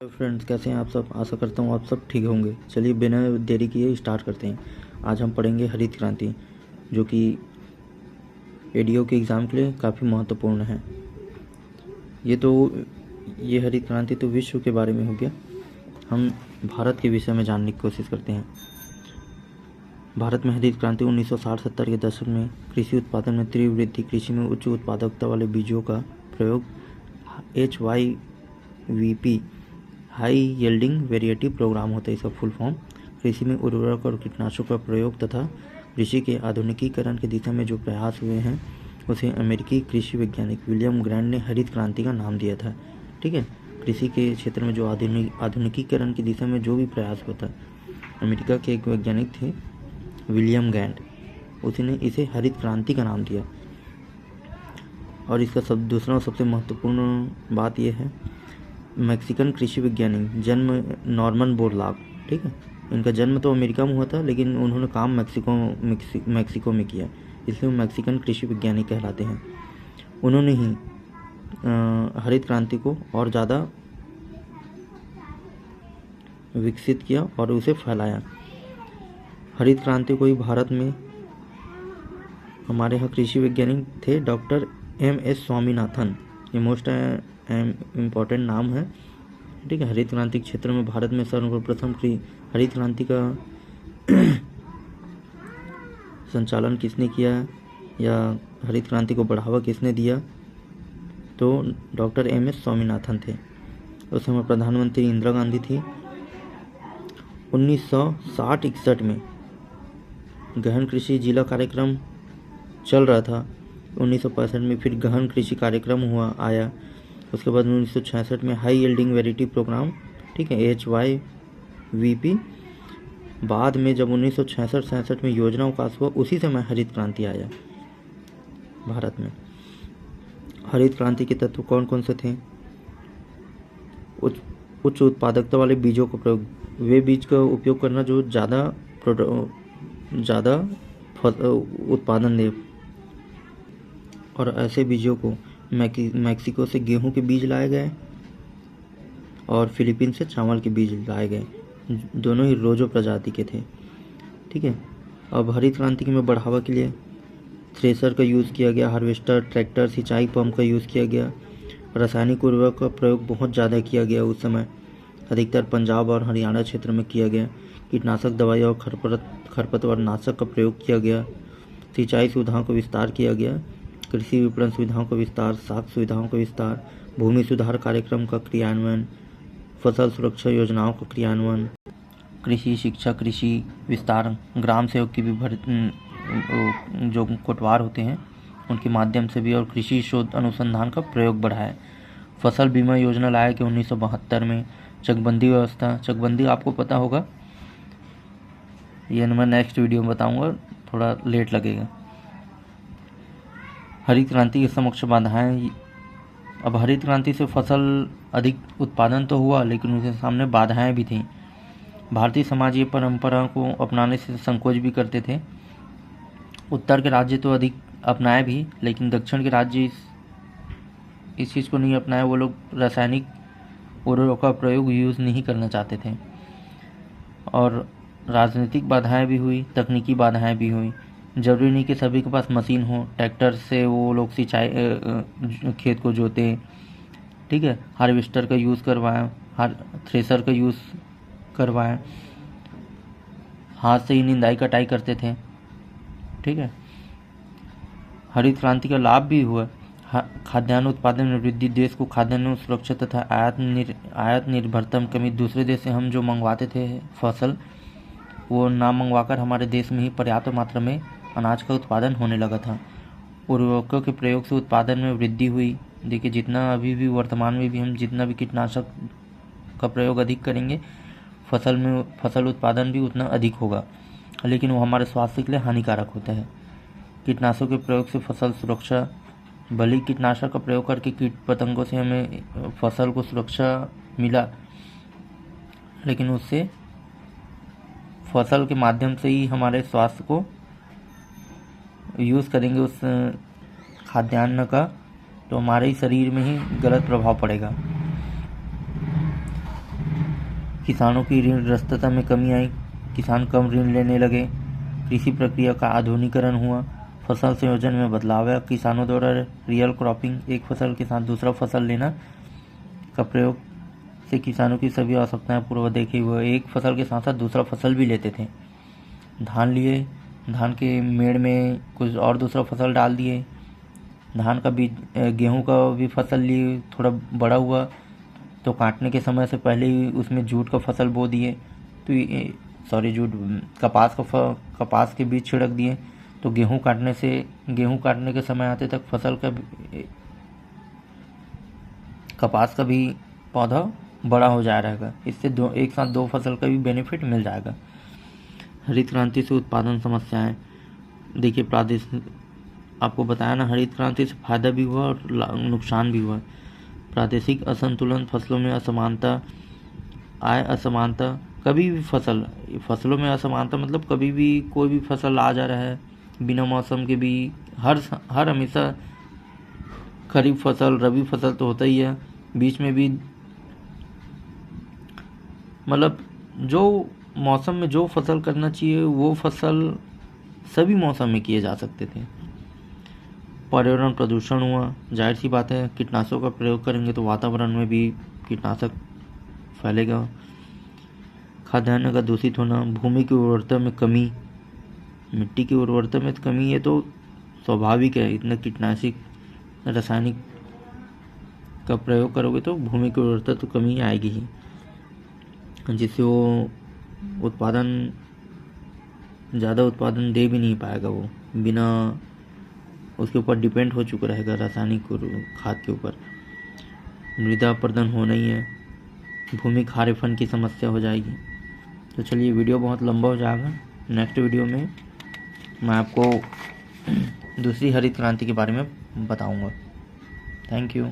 Hello friends, कैसे हैं आप सब। आशा करता हूँ आप सब ठीक होंगे। चलिए बिना देरी किए स्टार्ट करते हैं। आज हम पढ़ेंगे हरित क्रांति, जो कि एडीओ के एग्ज़ाम के लिए काफ़ी महत्वपूर्ण है। ये हरित क्रांति तो विश्व के बारे में हो गया। हम भारत के विषय में जानने की कोशिश करते हैं। भारत में हरित क्रांति 1960-70 के दशक में कृषि उत्पादन में तीव्र वृद्धि, कृषि में उच्च उत्पादकता वाले बीजों का प्रयोग, HYVP high yielding variety program होता है इसका फुल फॉर्म। कृषि में उर्वरक और कीटनाशकों का प्रयोग तथा कृषि के आधुनिकीकरण की दिशा में जो प्रयास हुए हैं उसे अमेरिकी कृषि वैज्ञानिक विलियम ग्रांट ने हरित क्रांति का नाम दिया था। ठीक है, कृषि के क्षेत्र में जो आधुनिकीकरण की दिशा में जो भी प्रयास होता है, अमेरिका के एक वैज्ञानिक थे विलियम ग्रांट, उसने इसे हरित क्रांति का नाम दिया। और इसका दूसरा सबसे महत्वपूर्ण बात यह है, मैक्सिकन कृषि वैज्ञानिक जन्म नॉर्मन बोरलाग। ठीक है, इनका जन्म तो अमेरिका में हुआ था, लेकिन उन्होंने काम मैक्सिको में किया, इसलिए वो मैक्सिकन कृषि वैज्ञानिक कहलाते हैं। उन्होंने ही हरित क्रांति को और ज़्यादा विकसित किया और उसे फैलाया। हरित क्रांति को ही भारत में हमारे यहाँ कृषि वैज्ञानिक थे डॉक्टर MS स्वामीनाथन। ये मोस्ट इम्पॉर्टेंट नाम है। ठीक है, हरित क्रांति क्षेत्र में भारत में सर्वप्रथम हरित क्रांति का संचालन किसने किया या हरित क्रांति को बढ़ावा किसने दिया, तो डॉक्टर MS स्वामीनाथन थे। उस समय प्रधानमंत्री इंदिरा गांधी थी। 1960-61 में गहन कृषि जिला कार्यक्रम चल रहा था। 1965 में फिर गहन कृषि कार्यक्रम आया। उसके बाद 1966 में हाई यील्डिंग वेराइटी प्रोग्राम, ठीक है, HYVP। बाद में जब 1966-67 में योजना विकास हुआ, उसी समय हरित क्रांति आया भारत में। हरित क्रांति के तत्व कौन कौन से थे? उच्च उत्पादकता वाले बीजों का प्रयोग, वे बीज का उपयोग करना जो ज़्यादा उत्पादन दे, और ऐसे बीजों को मैक्सिको से गेहूं के बीज लाए गए और फिलीपींस से चावल के बीज लाए गए, दोनों ही रोजो प्रजाति के थे। ठीक है, अब हरित क्रांति में बढ़ावा के लिए थ्रेसर का यूज़ किया गया, हार्वेस्टर, ट्रैक्टर, सिंचाई पंप का यूज़ किया गया। रासायनिक उर्वरक का प्रयोग बहुत ज़्यादा किया गया उस समय, अधिकतर पंजाब और हरियाणा क्षेत्र में किया गया। कीटनाशक दवाई और खरपतवार नाशक का प्रयोग किया गया। सिंचाई सुविधाओं का विस्तार किया गया, कृषि विपणन सुविधाओं का विस्तार, साख सुविधाओं का विस्तार, भूमि सुधार कार्यक्रम का क्रियान्वयन, फसल सुरक्षा योजनाओं का क्रियान्वयन, कृषि शिक्षा, कृषि विस्तार, ग्राम सेवक की भी जो कोटवार होते हैं उनके माध्यम से भी, और कृषि शोध अनुसंधान का प्रयोग बढ़ाया। फसल बीमा योजना लाया कि 1972 में। चकबंदी व्यवस्था, चकबंदी आपको पता होगा, ये मैं नेक्स्ट वीडियो में बताऊंगा, थोड़ा लेट लगेगा। हरित क्रांति की समक्ष बाधाएं। अब हरित क्रांति से फसल अधिक उत्पादन तो हुआ, लेकिन उसके सामने बाधाएं भी थीं। भारतीय समाज ये परंपरा को अपनाने से संकोच भी करते थे। उत्तर के राज्य तो अधिक अपनाए भी, लेकिन दक्षिण के राज्य इस चीज़ को नहीं अपनाए। वो लोग रासायनिक उर्वरकों का प्रयोग यूज़ नहीं करना चाहते थे, और राजनीतिक बाधाएं भी हुई, तकनीकी बाधाएं भी हुई। जरूरी नहीं कि सभी के पास मशीन हो, ट्रैक्टर से वो लोग सिंचाई खेत को जोते। ठीक है, हार्वेस्टर का यूज़ करवाएं, थ्रेसर का यूज़ करवाएं, हाथ से ही निंदाई कटाई करते थे। ठीक है, हरित क्रांति का लाभ भी हुआ। खाद्यान्न उत्पादन में वृद्धि, देश को खाद्यान्न सुरक्षा तथा आयात निर्भरता में कमी। दूसरे देश से हम जो मंगवाते थे फसल, वो ना मंगवाकर हमारे देश में ही पर्याप्त मात्रा में अनाज का उत्पादन होने लगा था। उर्वरकों के प्रयोग से उत्पादन में वृद्धि हुई। देखिए, जितना अभी भी वर्तमान में भी हम जितना भी कीटनाशक का प्रयोग अधिक करेंगे, फसल उत्पादन भी उतना अधिक होगा, लेकिन वो हमारे स्वास्थ्य के लिए हानिकारक होता है। कीटनाशकों के प्रयोग से फसल सुरक्षा, भले ही कीटनाशक का प्रयोग करके कीट पतंगों से हमें फसल को सुरक्षा मिला, लेकिन उससे फसल के माध्यम से ही हमारे स्वास्थ्य को यूज़ करेंगे उस खाद्यान्न का, तो हमारे ही शरीर में ही गलत प्रभाव पड़ेगा। किसानों की ऋणग्रस्तता में कमी आई, किसान कम ऋण लेने लगे, कृषि प्रक्रिया का आधुनिकीकरण हुआ, फसल संयोजन में बदलाव आया, किसानों द्वारा रियल क्रॉपिंग, एक फसल के साथ दूसरा फसल लेना का प्रयोग से किसानों की सभी आवश्यकताएं पूर्व देखी हुए एक फसल के साथ साथ दूसरा फसल भी लेते थे। धान लिए, धान के मेड़ में कुछ और दूसरा फसल डाल दिए, धान का बीज, गेहूं का भी फसल लिए, थोड़ा बड़ा हुआ तो काटने के समय से पहले ही उसमें जूट का फसल बो दिए, तो कपास के बीज छिड़क दिए, तो गेहूं काटने के समय आते तक कपास का भी पौधा बड़ा हो जा रहेगा। इससे एक साथ दो फसल का भी बेनिफिट मिल जाएगा। हरित क्रांति से उत्पादन समस्याएं, देखिए प्रादेशिक, आपको बताया ना, हरित क्रांति से फायदा भी हुआ और नुकसान भी हुआ। प्रादेशिक असंतुलन, फसलों में असमानता, आय असमानता, कभी भी फसलों में असमानता मतलब कभी भी कोई भी फसल आ जा रहा है बिना मौसम के भी, हर हमेशा खरीफ फसल, रबी फसल तो होता ही है, बीच में भी मतलब जो मौसम में जो फसल करना चाहिए वो फसल सभी मौसम में किए जा सकते थे। पर्यावरण प्रदूषण हुआ, जाहिर सी बात है कीटनाशकों का प्रयोग करेंगे तो वातावरण में भी कीटनाशक फैलेगा। खाद्यान्न का दूषित होना, भूमि की उर्वरता में कमी, मिट्टी की उर्वरता में कमी, ये तो स्वाभाविक है, इतना कीटनाशक रासायनिक का प्रयोग करोगे तो भूमि की उर्वरता तो कमी आएगी ही, जिससे वो ज़्यादा उत्पादन दे भी नहीं पाएगा, वो बिना उसके ऊपर डिपेंड हो चुका रहेगा रासायनिक खाद के ऊपर। मृदा अपरदन होना ही है, भूमि खारेपन की समस्या हो जाएगी। तो चलिए वीडियो बहुत लंबा हो जाएगा, नेक्स्ट वीडियो में मैं आपको दूसरी हरित क्रांति के बारे में बताऊंगा। Thank you.